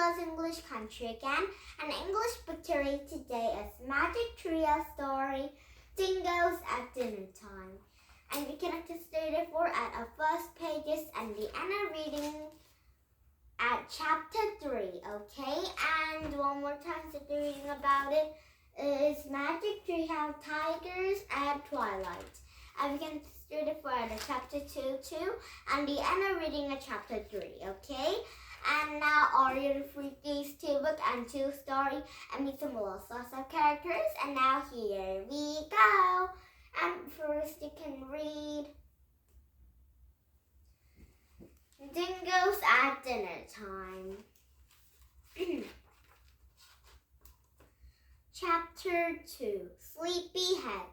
Loves English Country again. And English book to read today is Magic Trio story, Dingoes at Dinnertime. And we can get started for at our first pages and the Anna reading at chapter 3, okay? And one more time, so the reading about it is Magic Treehouse Tigers at Twilight. And we can start it for at chapter 2 too, and the Anna reading at chapter 3, okay? And now are you to read these 2 books and 2 stories and meet some little sauce of characters. And now here we go. And first you can read Dingoes at Dinnertime. Chapter 2, Sleepyhead.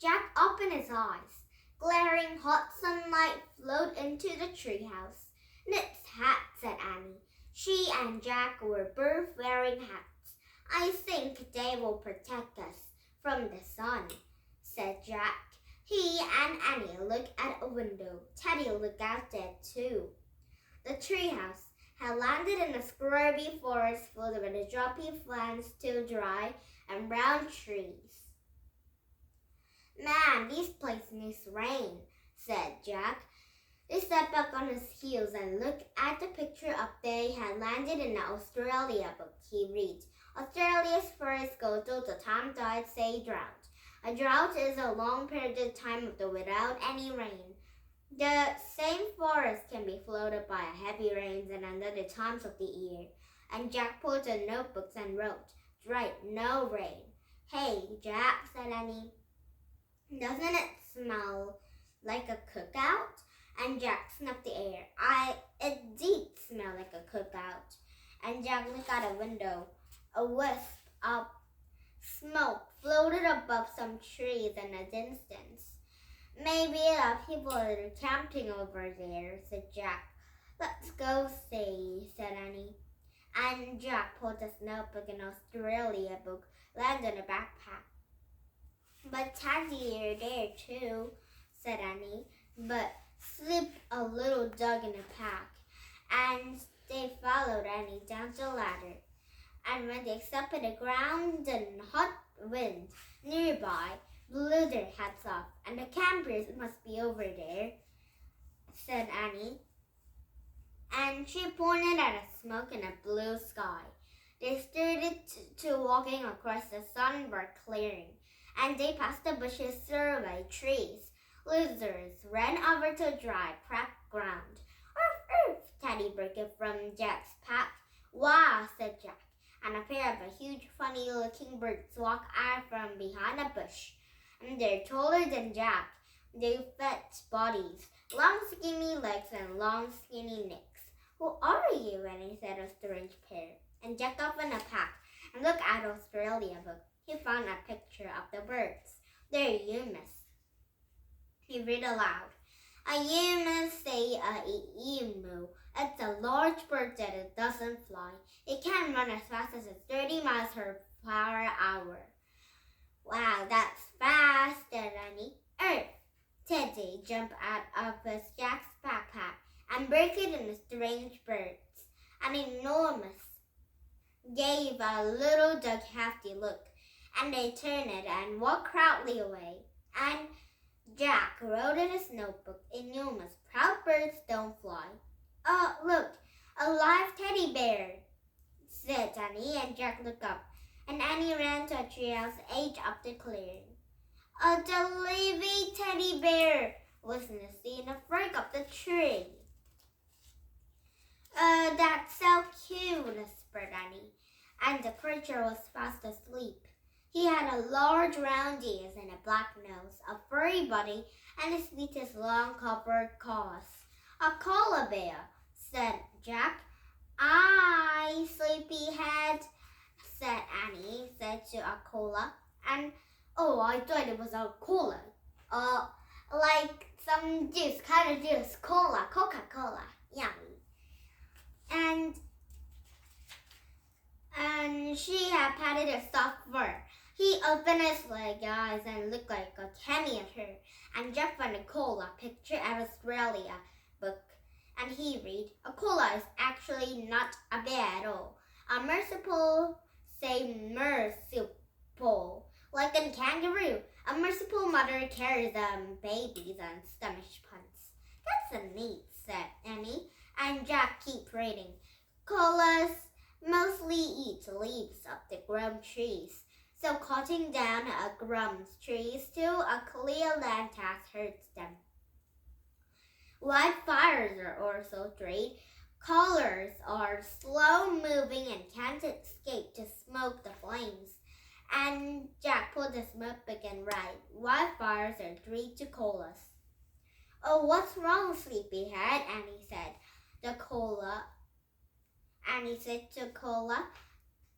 Jack opened his eyes. Glaring hot sunlight flowed into the treehouse. "Knit's hat," said Annie. She and Jack were both wearing hats. "I think they will protect us from the sun," said Jack. He and Annie looked at a window. Teddy looked out there too. The treehouse had landed in a scrubby forest filled with droppy plants still dry and brown trees. "Man, this place needs rain," said Jack. He stepped back on his heels and looked at the picture up there. He had landed in an Australia book. He read, "Australia's forests go till the time tides say drought. A drought is a long period of time without any rain. The same forest can be flooded by heavy rains and under the times of the year." And Jack pulled out notebooks and wrote, "Right, no rain." "Hey, Jack," said Annie. "Doesn't it smell like a cookout?" And Jack snuffed the air. It did smell like a cookout." And Jack looked out a window. A wisp of smoke floated above some trees in the distance. "Maybe people are camping over there," said Jack. "Let's go see," said Annie. And Jack pulled his notebook and Australia book, landed in a backpack. "But Teddy are there too," said Annie. But Slip a little dog in a pack, and they followed Annie down the ladder. And when they stepped on the ground, the hot wind nearby blew their hats off. "And the campers must be over there," said Annie. And she pointed at a smoke in a blue sky. They started to walking across the sunburned clearing, and they passed the bushes surrounded by trees. Lizards ran over to dry, cracked ground. "Arf, arf!" Teddy broke from Jack's pack. "Wow," said Jack. And a pair of huge, funny-looking birds walked out from behind a bush. And they're taller than Jack. They've fat bodies, long, skinny legs, and long, skinny necks. "Who are you?" Annie said, a strange pair. And Jack opened a pack and looked at Australia book. He found a picture of the birds. "They're humus." He read aloud. "A humus, say a emu. It's a large bird that it doesn't fly. It can run as fast as 30 miles per hour." "Wow, that's fast," said Annie. "Earth!" Teddy jumped out of his Jack's backpack and broke it in strange birds. An enormous gave a little dog hefty look, and they turned it and walked proudly away. And Jack wrote in his notebook, "Enormous, proud birds don't fly." "Oh, look, a live teddy bear," said Annie, and Jack looked up. And Annie ran to a treehouse edge of the clearing. "A living teddy bear," was Nessie in the front of the tree. That's so cute," whispered Annie. And the creature was fast asleep. He had a large round ears and a black nose, a furry body, and his feet as long covered paws. "A koala bear," said Jack. "Aye, sleepyhead," said Annie, said to a koala. And, "Oh, I thought it was a cola. Like some juice, kind of juice, cola, Coca-Cola, yummy." And she had patted his soft fur. He opened his leg eyes and looked like a candy at her. And Jack found a koala picture at Australia book. And he read, "A koala is actually not a bear at all. A merciful, say merciful, like a kangaroo. A merciful mother carries babies on stomach punts. That's a neat, said Annie, and Jack keep reading. Koalas mostly eat leaves of the gum trees, so cutting down a gum trees to a clear land tax hurts them. Wildfires are also trade. Colors are slow-moving and can't escape to smoke the flames. And Jack put the smoke again right. Wildfires are treat to colas. Oh, what's wrong, sleepyhead? Annie said. Annie said to Cola.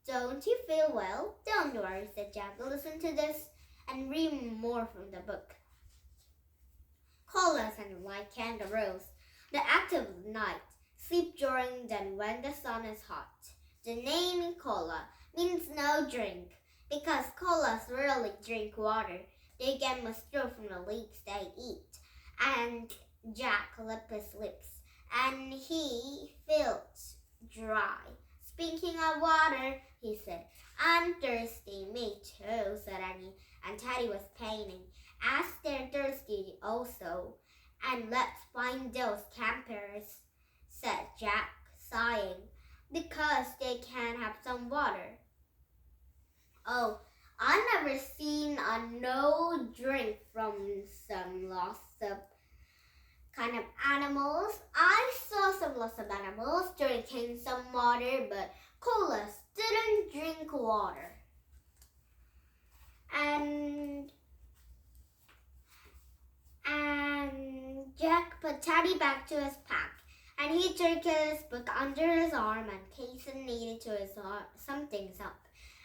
Don't you feel well? Don't worry, said Jack. Listen to this and read more from the book. Koalas and white kangaroos. The active night. Sleep during then when the sun is hot. The name koala means no drink because koalas rarely drink water. They get moisture from the leaves they eat. And Jack licked his lips and he felt dry. Speaking of water, he said, I'm thirsty. Me too, said Annie, and Teddy was painting. As they're thirsty also, and let's find those campers, said Jack, sighing, because they can have some water. Oh, I've never seen a no drink from some lost kind of animals. I saw some lots of animals drinking some water, but koalas didn't drink water. And Jack put Teddy back to his pack, and he took his book under his arm and hastened needed to his something's up.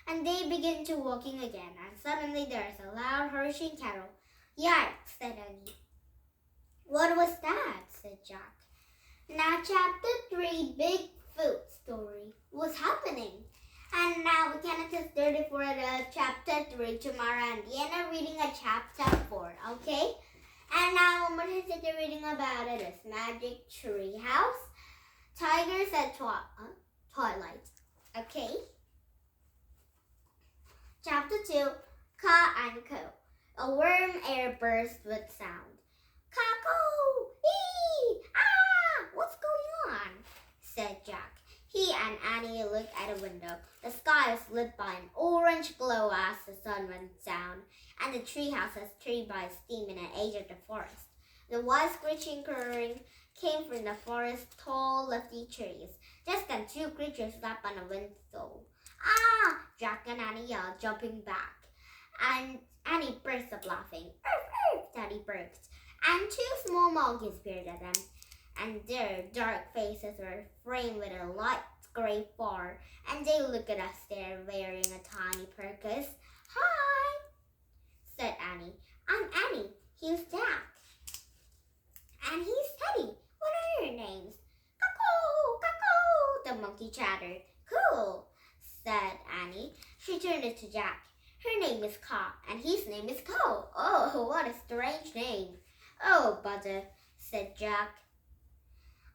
And they began to walking again, and suddenly there is a loud Hershey carol. Yikes, said Annie. What was that? Said Jack. Now chapter 3, Bigfoot story. What's happening? And now we can get ready for the chapter 3 tomorrow, and Diana reading a chapter 4, okay? And now I'm going to take a reading about it. It's Magic Tree House. Tigers at Twilight. Okay? Chapter 2, Ka and Ko. A warm air burst with sound. Caw-caw! Ee! Ah! What's going on? Said Jack. He and Annie looked at a window. The sky was lit by an orange glow as the sun went down, and the treehouse was treed by steam in the edge of the forest. The wild screeching purring came from the forest's tall, lofty trees. Just then 2 creatures slapped on a window. Ah! Jack and Annie yelled, jumping back. And Annie burst up laughing. Arf, arf, Daddy barked. And 2 small monkeys peered at them, and their dark faces were framed with a light gray fur, and they looked at us there wearing a tiny circus. Hi, said Annie. I'm Annie. Here's Jack. And he's Teddy. What are your names? Caw-caw, caw-caw, the monkey chattered. Cool, said Annie. She turned it to Jack. Her name is Ka, and his name is Ko. Oh, what a strange name. Oh, butter, said Jack.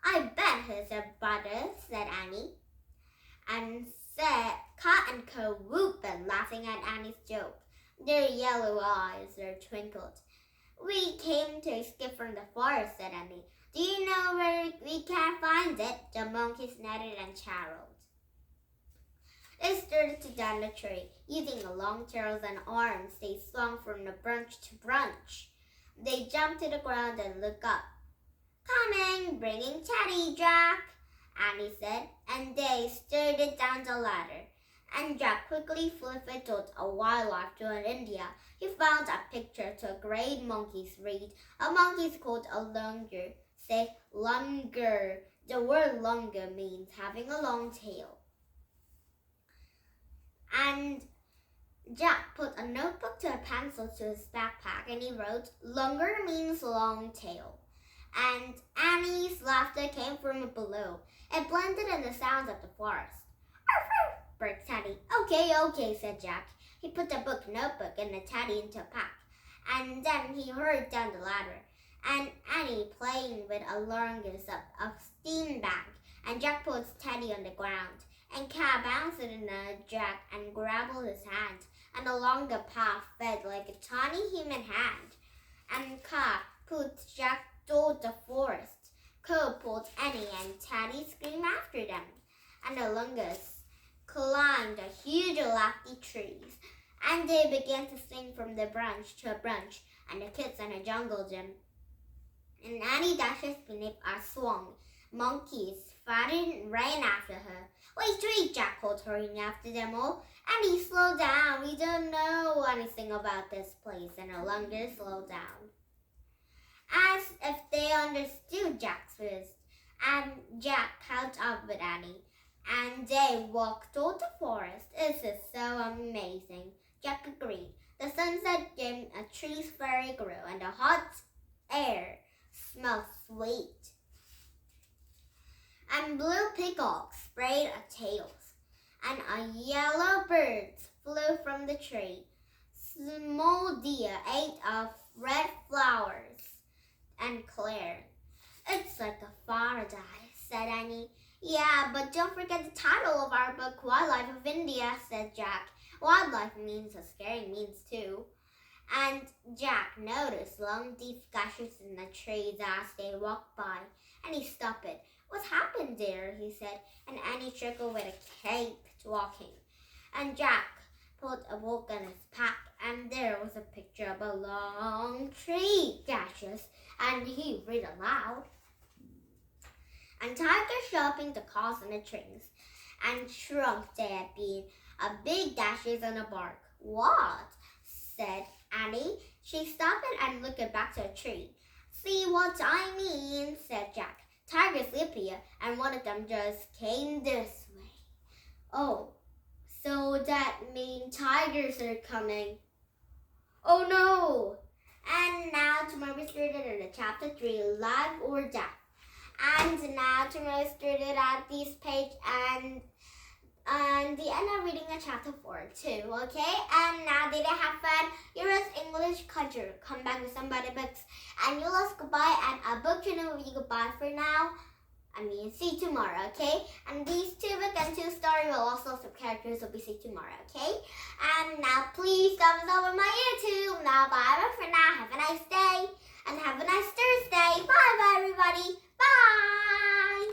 I bet he's a butter, said Annie. And said Ka and Ko whooped and laughing at Annie's joke. Their yellow eyes were twinkled. We came to escape from the forest, said Annie. Do you know where we can find it? The monkeys nodded and charrowed. They started to down the tree. Using the long tails and arms, they swung from the branch to branch. They jumped to the ground and looked up. Coming, bringing Teddy, Jack, Annie said, and they started down the ladder. And Jack quickly flipped a wildlife to an India. He found a picture to a great monkey's read. A monkey's called a lunger. Say lunger. The word lunger means having a long tail. And Jack put a notebook to a pencil to his backpack and he wrote, Lunger means long tail. And Annie's laughter came from below. It blended in the sounds of the forest. Arf, arf, barked Teddy. Okay, said Jack. He put the notebook and the Teddy into a pack. And then he hurried down the ladder. And Annie playing with a lungus up a steam bank. And Jack puts Teddy on the ground. And Cat bounced in Jack and grabbed his hand, and along the path fed like a tiny human hand. And Cat pulled Jack through the forest. Cub pulled Annie and Teddy screamed after them. And the Lungus climbed the huge lofty trees, and they began to sing from the branch to a branch, and the kids in the jungle gym. And Annie dashes beneath a swamp. Monkeys ran after her. Wait, Jack called, hurrying after them all. Annie, slow down. We don't know anything about this place. And the Lungus slowed down, as if they understood Jack's words. And Jack caught up with Annie, and they walked through the forest. This is so amazing, Jack agreed. The sunset gave a tree's fairy grew, and the hot air smelled sweet. And blue peacocks spread their tails, and a yellow bird flew from the tree. Small deer ate of red flowers and claret. It's like a paradise, said Annie. Yeah, but don't forget the title of our book, Wildlife of India, said Jack. Wildlife means a scary means too. And Jack noticed long deep gashes in the trees as they walked by, and he stopped it. What happened there? He said, and Annie chuckled with a cape walking. And Jack pulled a book in his pack, and there was a picture of a long tree gashes, and he read aloud. And tigers sharpened the claws on the trees, and shrunk they had been, a big gashes on the bark. What? Said Annie. She stopped and looked back to the tree. See what I mean, said Jack. Tigers live here, and one of them just came this way. Oh, so that means tigers are coming. Oh no! And now tomorrow we started in chapter 3, Life or Death. And now tomorrow we started at this page and the end of reading chapter 4 too, okay? And now did I have fun? You're English culture. Come back with some better books. And you'll ask goodbye and a book channel will be goodbye for now. See you tomorrow, okay? And these 2 books and 2 stories will also some characters will be see tomorrow, okay? And now please thumbs up on my YouTube. Now bye for now. Have a nice day and have a nice Thursday. Bye everybody. Bye.